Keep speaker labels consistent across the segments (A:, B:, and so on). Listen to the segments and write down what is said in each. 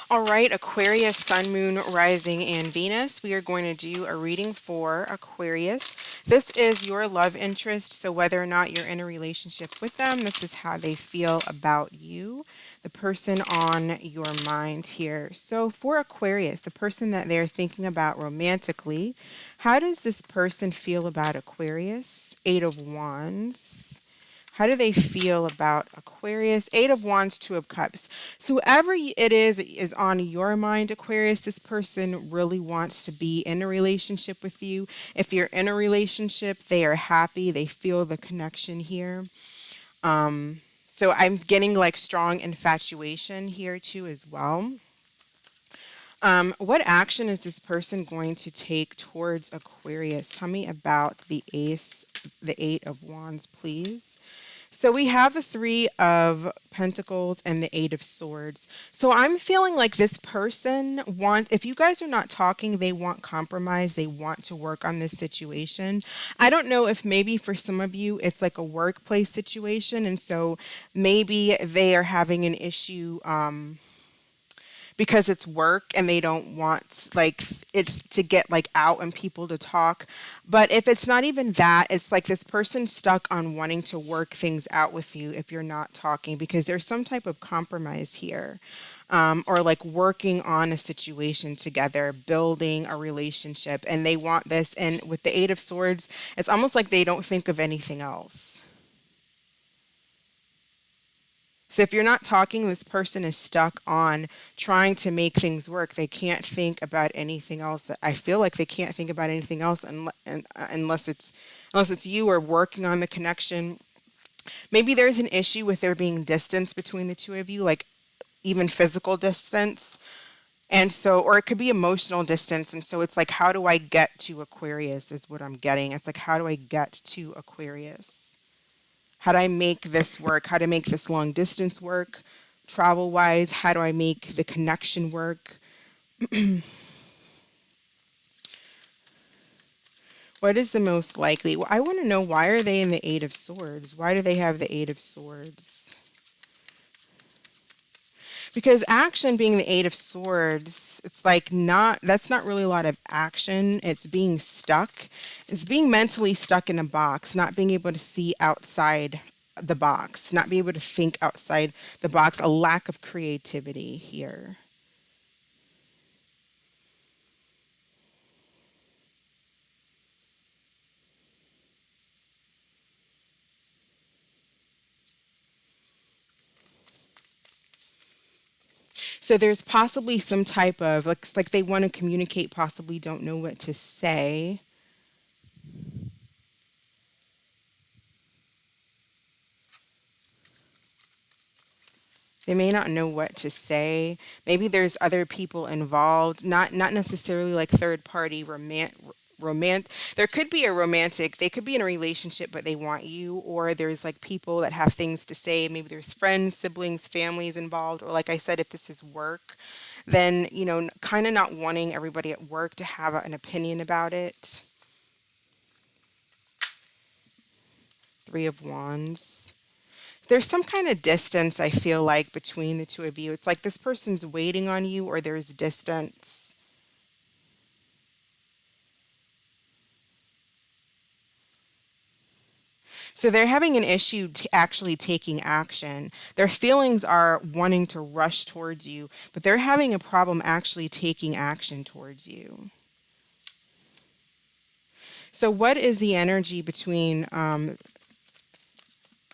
A: All right, Aquarius, Sun, Moon, Rising, and Venus. We are going to do a reading for Aquarius. This is your love interest, so whether or not you're in a relationship with them, this is how they feel about you, the person on your mind here. So for Aquarius, the person that they're thinking about romantically, how does this person feel about Aquarius? Eight of Wands. How do they feel about Aquarius? Eight of Wands, Two of Cups. So whoever it is on your mind, Aquarius, this person really wants to be in a relationship with you. If you're in a relationship, they are happy. They feel the connection here. So I'm getting like strong infatuation here too as well. What action is this person going to take towards Aquarius? Tell me about the Eight of Wands, please. So we have the Three of Pentacles and the Eight of Swords. So I'm feeling like this person wants, if you guys are not talking, they want compromise. They want to work on this situation. I don't know if maybe for some of you it's like a workplace situation. And so maybe they are having an issue. Because it's work and they don't want like it to get like out and people to talk. But if it's not even that, it's like this person stuck on wanting to work things out with you if you're not talking because there's some type of compromise here. Or like working on a situation together, building a relationship, and they want this. And with the Eight of Swords, it's almost like they don't think of anything else. So if you're not talking, this person is stuck on trying to make things work. They can't think about anything else. I feel like they can't think about anything else unless it's you or working on the connection. Maybe there's an issue with there being distance between the two of you, like even physical distance. And so, or it could be emotional distance. And so it's like, how do I get to Aquarius is what I'm getting. It's like, how do I get to Aquarius? How do I make this work? How to make this long distance work? Travel wise, how do I make the connection work? What is the most likely? Well, I want to know, why are they in the Eight of Swords? Why do they have the Eight of Swords? Because action being the Eight of Swords, it's like not, that's not really a lot of action. It's being stuck. It's being mentally stuck in a box, not being able to see outside the box, not being able to think outside the box, a lack of creativity here. So there's possibly some type of, like they want to communicate, possibly don't know what to say. They may not know what to say. Maybe there's other people involved, not necessarily like third party there could be a romantic, they could be in a relationship but they want you, or there's like people that have things to say. Maybe there's friends, siblings, families involved, or like I said, if this is work, then kind of not wanting everybody at work to have an opinion about it. Three of Wands. There's some kind of distance, I feel like, between the two of you. It's like this person's waiting on you, or there's distance. So they're having an issue actually taking action. Their feelings are wanting to rush towards you, but they're having a problem actually taking action towards you. So, what is the energy between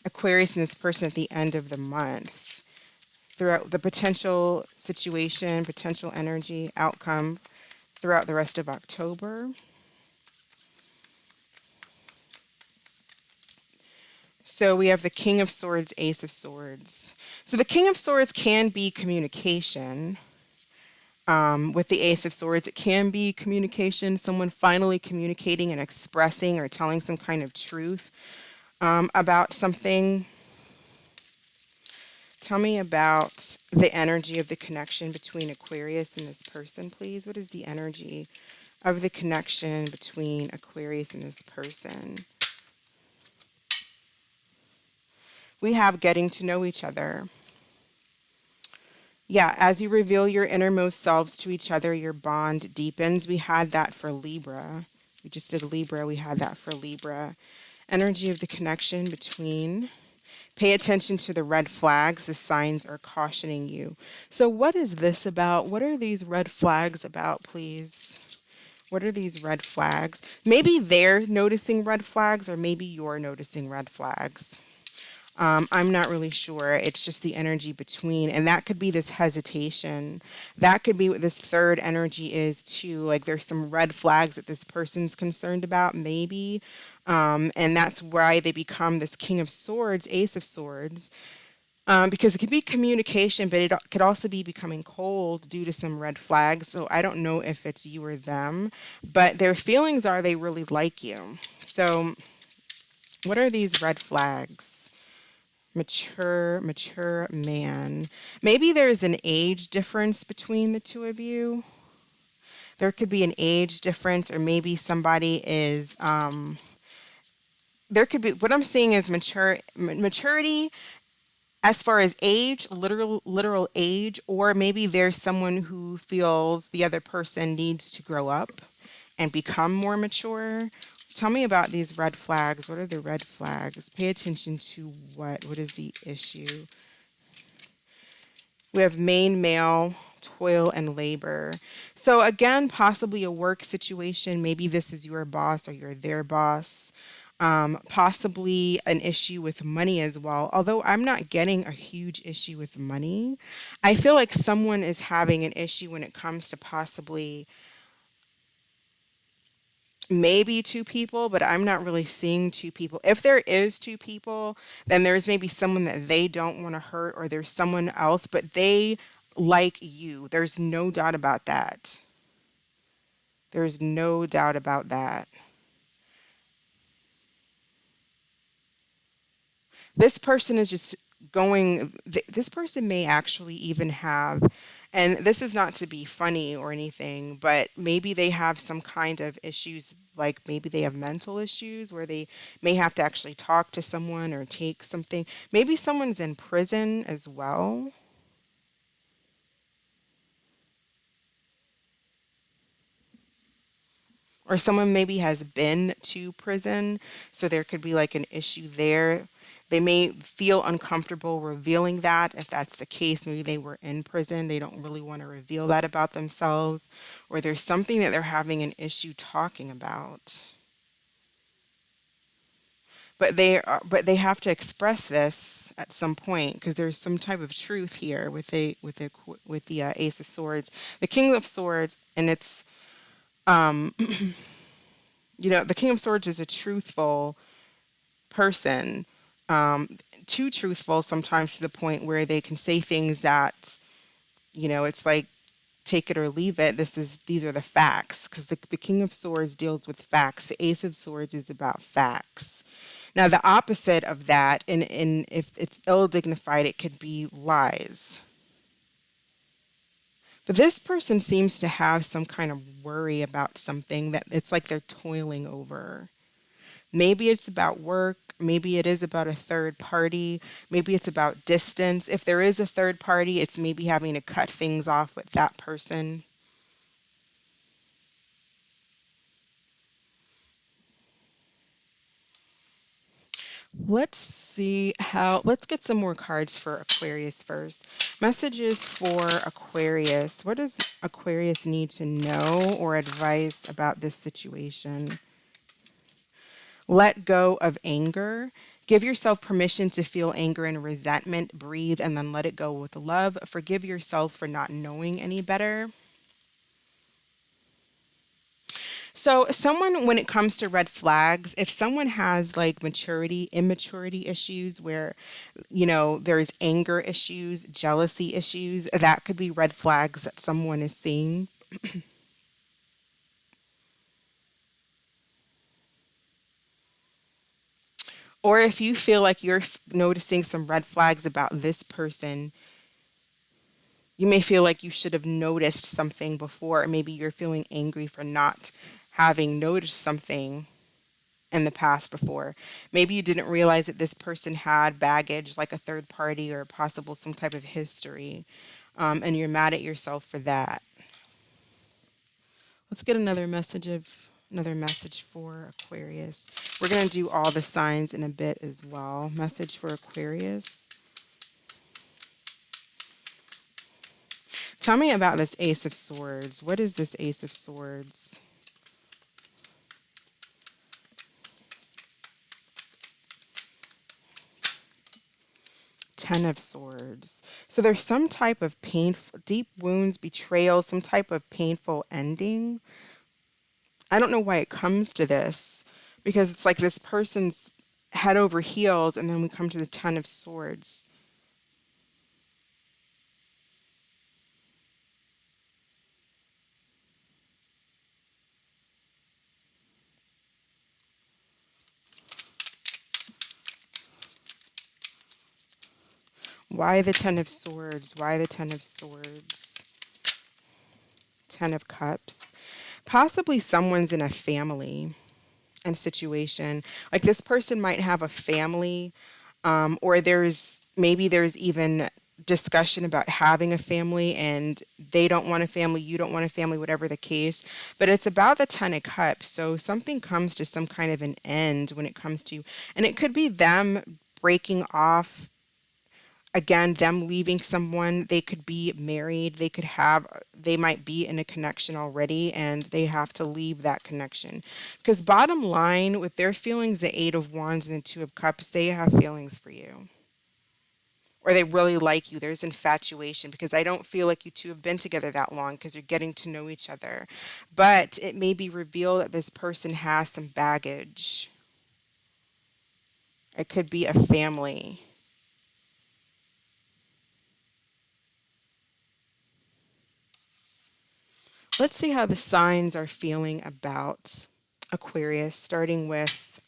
A: Aquarius and this person at the end of the month? Throughout the potential situation, potential energy, outcome throughout the rest of October. So we have the King of Swords, Ace of Swords. So the King of Swords can be communication. With the Ace of Swords, it can be communication, someone finally communicating and expressing or telling some kind of truth about something. Tell me about the energy of the connection between Aquarius and this person, please. What is the energy of the connection between Aquarius and this person? We have getting to know each other. Yeah, as you reveal your innermost selves to each other, your bond deepens. We had that for Libra. We just did Libra. We had that for Libra. Energy of the connection between. Pay attention to the red flags. The signs are cautioning you. So, what is this about? What are these red flags about, please? What are these red flags? Maybe they're noticing red flags, or maybe you're noticing red flags. I'm not really sure. It's just the energy between, and that could be this hesitation. That could be what this third energy is too. Like there's some red flags that this person's concerned about, maybe. And that's why they become this King of Swords, Ace of Swords, because it could be communication, but it could also be becoming cold due to some red flags. So I don't know if it's you or them, but their feelings are they really like you. So, what are these red flags? Mature man. Maybe there's an age difference between the two of you. There could be an age difference, or maybe somebody is, there could be, what I'm seeing is maturity as far as age, literal age, or maybe there's someone who feels the other person needs to grow up and become more mature. Tell me about these red flags. What are the red flags? Pay attention to what? What is the issue? We have main male, toil and labor. So again, possibly a work situation. Maybe this is your boss or you're their boss. Possibly an issue with money as well. Although I'm not getting a huge issue with money, I feel like someone is having an issue when it comes to possibly maybe two people, but I'm not really seeing two people. If there is two people, then there's maybe someone that they don't want to hurt, or there's someone else, but they like you. There's no doubt about that. There's no doubt about that. This person is just going, this person may actually even have, and this is not to be funny or anything, but maybe they have some kind of issues, like maybe they have mental issues where they may have to actually talk to someone or take something. Maybe someone's in prison as well. Or someone maybe has been to prison, so there could be like an issue there. They may feel uncomfortable revealing that. If that's the case, maybe they were in prison. They don't really want to reveal that about themselves, or there's something that they're having an issue talking about. But they have to express this at some point because there's some type of truth here with the Ace of Swords, the King of Swords, and it's the King of Swords is a truthful person, too truthful sometimes to the point where they can say things that, it's like take it or leave it. These are the facts because the King of Swords deals with facts. The Ace of Swords is about facts. Now the opposite of that, and if it's ill dignified, it could be lies. But this person seems to have some kind of worry about something that it's like they're toiling over. Maybe it's about work. Maybe it is about a third party. Maybe it's about distance. If there is a third party, it's maybe having to cut things off with that person. Let's get some more cards for Aquarius first. Messages for Aquarius. What does Aquarius need to know or advice about this situation? Let go of anger. Give yourself permission to feel anger and resentment. Breathe and then let it go with love. Forgive yourself for not knowing any better. So, someone, when it comes to red flags, if someone has like immaturity issues where, there's anger issues, jealousy issues, that could be red flags that someone is seeing. Or if you feel like you're noticing some red flags about this person, you may feel like you should have noticed something before, or maybe you're feeling angry for not having noticed something in the past before. Maybe you didn't realize that this person had baggage like a third party or possible some type of history. and you're mad at yourself for that. Let's get another message for Aquarius. We're going to do all the signs in a bit as well. Message for Aquarius. Tell me about this Ace of Swords. What is this Ace of Swords? Ten of Swords. So there's some type of painful, deep wounds, betrayal, some type of painful ending. I don't know why it comes to this, because it's like this person's head over heels, and then we come to the Ten of Swords. Why the Ten of Swords? Why the Ten of Swords? Ten of Cups. Possibly someone's in a family and situation. Like this person might have a family, or there's even discussion about having a family, and they don't want a family, you don't want a family, whatever the case. But it's about the Ten of Cups. So something comes to some kind of an end when it comes to, and it could be them breaking off. Again, them leaving someone. They could be married, they might be in a connection already, and they have to leave that connection. Because bottom line, with their feelings, the Eight of Wands and the Two of Cups, they have feelings for you. Or they really like you. There's infatuation, because I don't feel like you two have been together that long, because you're getting to know each other. But it may be revealed that this person has some baggage. It could be a family. Let's see how the signs are feeling about Aquarius, starting with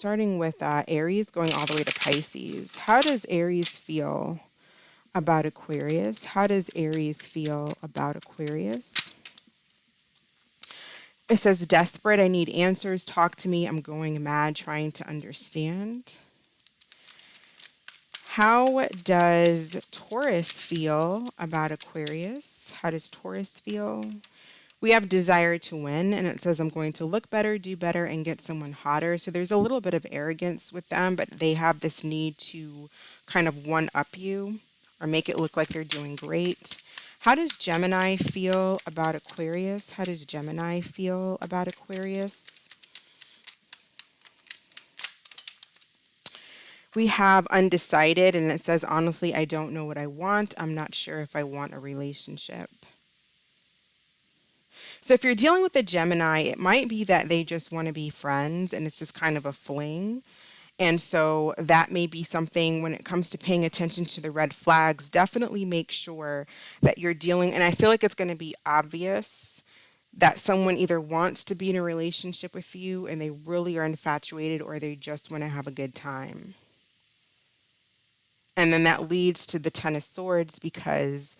A: Aries, going all the way to Pisces. How does Aries feel about Aquarius? How does Aries feel about Aquarius? It says, desperate, I need answers, talk to me, I'm going mad trying to understand. How does Taurus feel about Aquarius? How does Taurus feel? We have desire to win, and it says, I'm going to look better, do better, and get someone hotter. So there's a little bit of arrogance with them, but they have this need to kind of one-up you or make it look like they're doing great. How does Gemini feel about Aquarius? How does Gemini feel about Aquarius? We have undecided, and it says, honestly, I don't know what I want. I'm not sure if I want a relationship. So if you're dealing with a Gemini, it might be that they just want to be friends and it's just kind of a fling. And so that may be something when it comes to paying attention to the red flags. Definitely make sure that you're dealing, and I feel like it's going to be obvious that someone either wants to be in a relationship with you and they really are infatuated, or they just want to have a good time. And then that leads to the Ten of Swords, because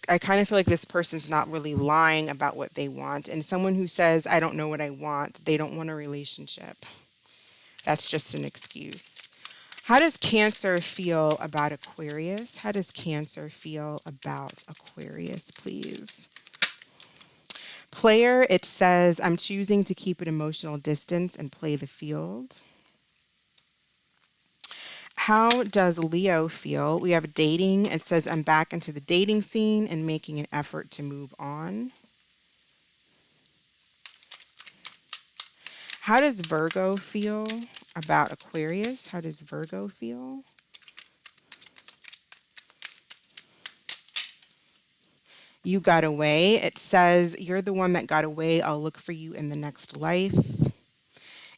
A: I kind of feel like this person's not really lying about what they want. And someone who says, I don't know what I want, they don't want a relationship. That's just an excuse. How does Cancer feel about Aquarius? How does Cancer feel about Aquarius, please? Player, it says, I'm choosing to keep an emotional distance and play the field. How does Leo feel? We have dating. It says, I'm back into the dating scene and making an effort to move on. How does Virgo feel about Aquarius? How does Virgo feel? You got away. It says, you're the one that got away. I'll look for you in the next life.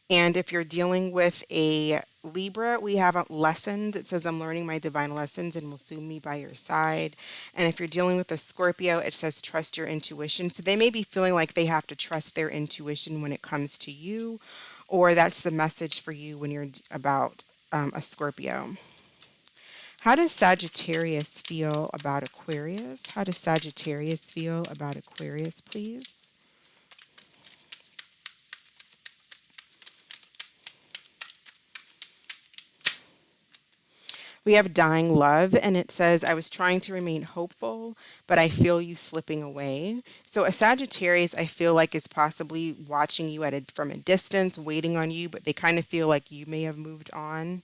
A: And if you're dealing with a Libra, we have lessons. It says, I'm learning my divine lessons and will soon be by your side. And if you're dealing with a Scorpio, it says, trust your intuition. So they may be feeling like they have to trust their intuition when it comes to you, or that's the message for you when you're about a Scorpio. How does Sagittarius feel about Aquarius? How does Sagittarius feel about Aquarius, please? We have dying love, and it says, I was trying to remain hopeful, but I feel you slipping away. So a Sagittarius, I feel like, is possibly watching you from a distance, waiting on you, but they kind of feel like you may have moved on.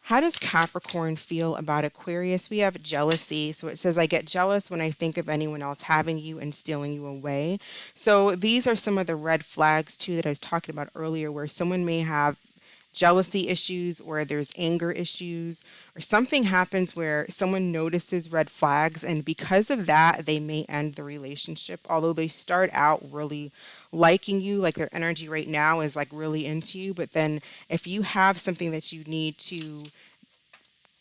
A: How does Capricorn feel about Aquarius? We have jealousy. So it says, I get jealous when I think of anyone else having you and stealing you away. So these are some of the red flags, too, that I was talking about earlier, where someone may have jealousy issues or there's anger issues or something happens where someone notices red flags, and because of that they may end the relationship, although they start out really liking you, like their energy right now is like really into you. But then if you have something that you need to,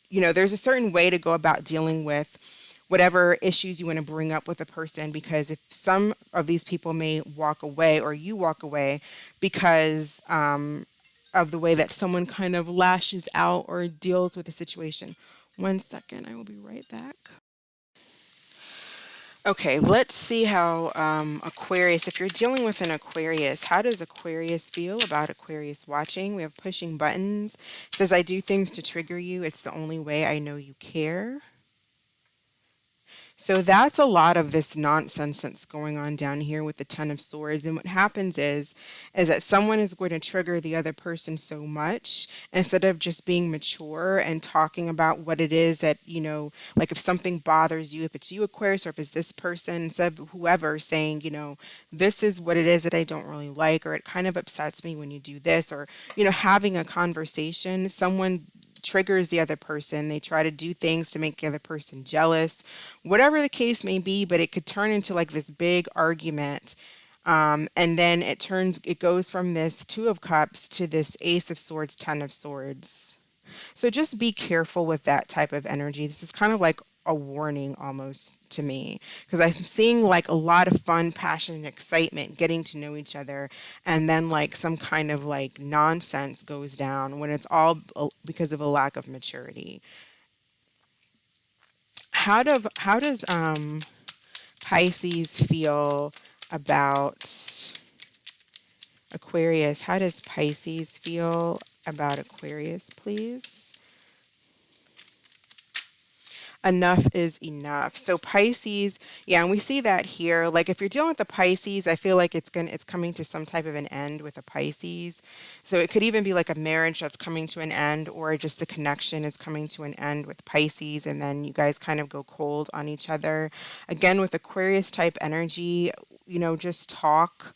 A: there's a certain way to go about dealing with whatever issues you want to bring up with a person, because if some of these people may walk away or you walk away because of the way that someone kind of lashes out or deals with the situation. One second, I will be right back. Okay, let's see how Aquarius, if you're dealing with an Aquarius, how does Aquarius feel about Aquarius watching? We have pushing buttons. It says, I do things to trigger you. It's the only way I know you care. So that's a lot of this nonsense that's going on down here with the Ten of Swords. And what happens is that someone is going to trigger the other person so much, instead of just being mature and talking about what it is that, like if something bothers you, if it's you, Aquarius, or if it's this person, instead of whoever saying, this is what it is that I don't really like, or it kind of upsets me when you do this, or, having a conversation, someone triggers the other person. They try to do things to make the other person jealous, whatever the case may be, but it could turn into like this big argument. And then it goes from this Two of Cups to this Ace of Swords, Ten of Swords. So just be careful with that type of energy. This is kind of like a warning almost to me, because I'm seeing like a lot of fun, passion, and excitement getting to know each other, and then like some kind of like nonsense goes down when it's all because of a lack of maturity. How does Pisces feel about Aquarius? How does Pisces feel about Aquarius, please? Enough is enough. So Pisces, yeah, and we see that here. Like if you're dealing with the Pisces, I feel like it's coming to some type of an end with a Pisces. So it could even be like a marriage that's coming to an end, or just the connection is coming to an end with Pisces, and then you guys kind of go cold on each other. Again, with Aquarius type energy, just talk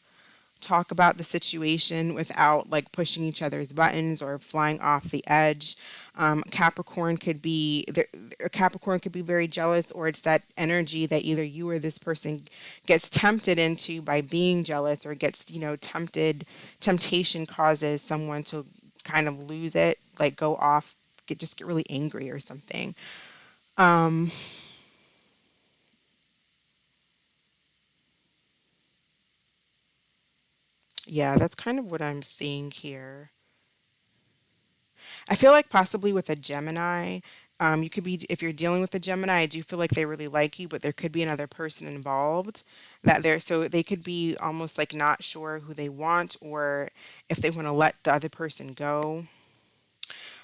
A: about the situation without like pushing each other's buttons or flying off the edge. Capricorn could be very jealous, or it's that energy that either you or this person gets tempted into by being jealous, or gets temptation causes someone to kind of lose it, like go off, get really angry or something. Um, yeah, that's kind of what I'm seeing here. I feel like possibly with a Gemini, you could be, if you're dealing with a Gemini, I do feel like they really like you, but there could be another person involved so they could be almost like not sure who they want, or if they want to let the other person go.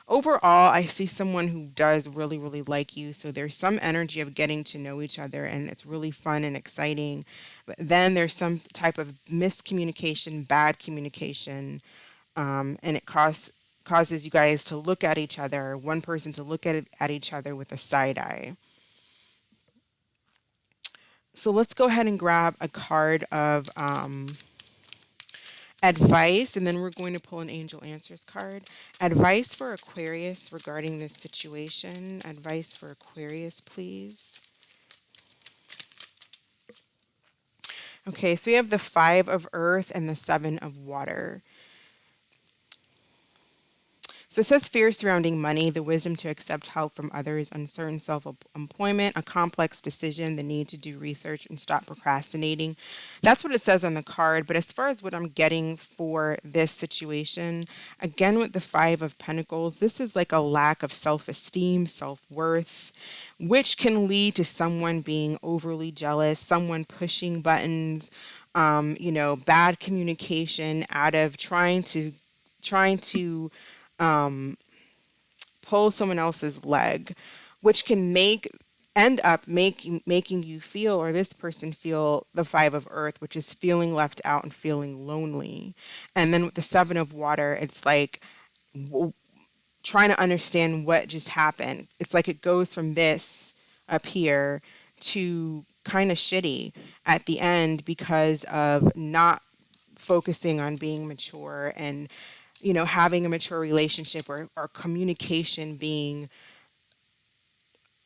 A: Overall, I see someone who does really, really like you. So there's some energy of getting to know each other, and it's really fun and exciting. But then there's some type of miscommunication, bad communication, and it causes you guys to look at each other, one person to look at each other with a side eye. So let's go ahead and grab a card of advice, and then we're going to pull an angel answers card. Advice for Aquarius regarding this situation. Advice for Aquarius, please. Okay, so we have the Five of Earth and the Seven of Water. So it says fear surrounding money, the wisdom to accept help from others, uncertain self employment, a complex decision, the need to do research and stop procrastinating. That's what it says on the card. But as far as what I'm getting for this situation, again with the Five of Pentacles, this is like a lack of self esteem, self worth, which can lead to someone being overly jealous, someone pushing buttons, bad communication out of trying to pull someone else's leg, which can end up making you feel, or this person feel, the Five of Earth, which is feeling left out and feeling lonely. And then with the Seven of Water, it's like trying to understand what just happened. It's like it goes from this up here to kind of shitty at the end because of not focusing on being mature and, having a mature relationship, or communication being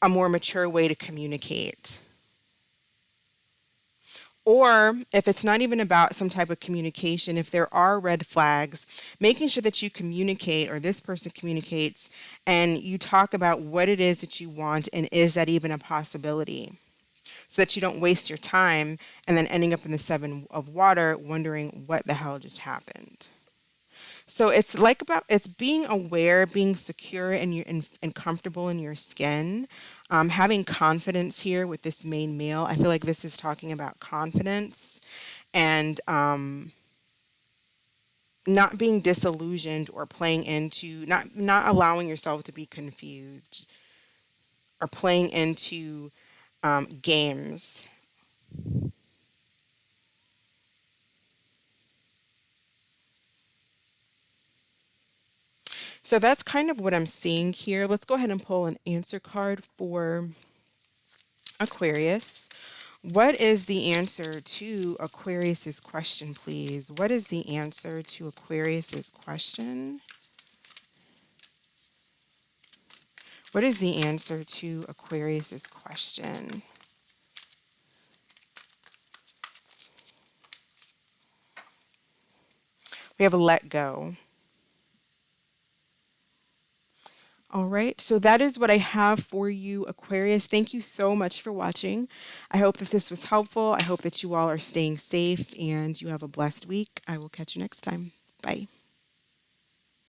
A: a more mature way to communicate. Or if it's not even about some type of communication, if there are red flags, making sure that you communicate, or this person communicates, and you talk about what it is that you want, and is that even a possibility? So that you don't waste your time and then ending up in the Seven of Water wondering what the hell just happened. So it's being aware, being secure and comfortable in your skin, having confidence here with this main male. I feel like this is talking about confidence and not being disillusioned or playing into, not allowing yourself to be confused or playing into games. So that's kind of what I'm seeing here. Let's go ahead and pull an answer card for Aquarius. What is the answer to Aquarius's question, please? What is the answer to Aquarius's question? What is the answer to Aquarius's question? We have a let go. All right, so that is what I have for you, Aquarius. Thank you so much for watching. I hope that this was helpful. I hope that you all are staying safe and you have a blessed week. I will catch you next time. Bye.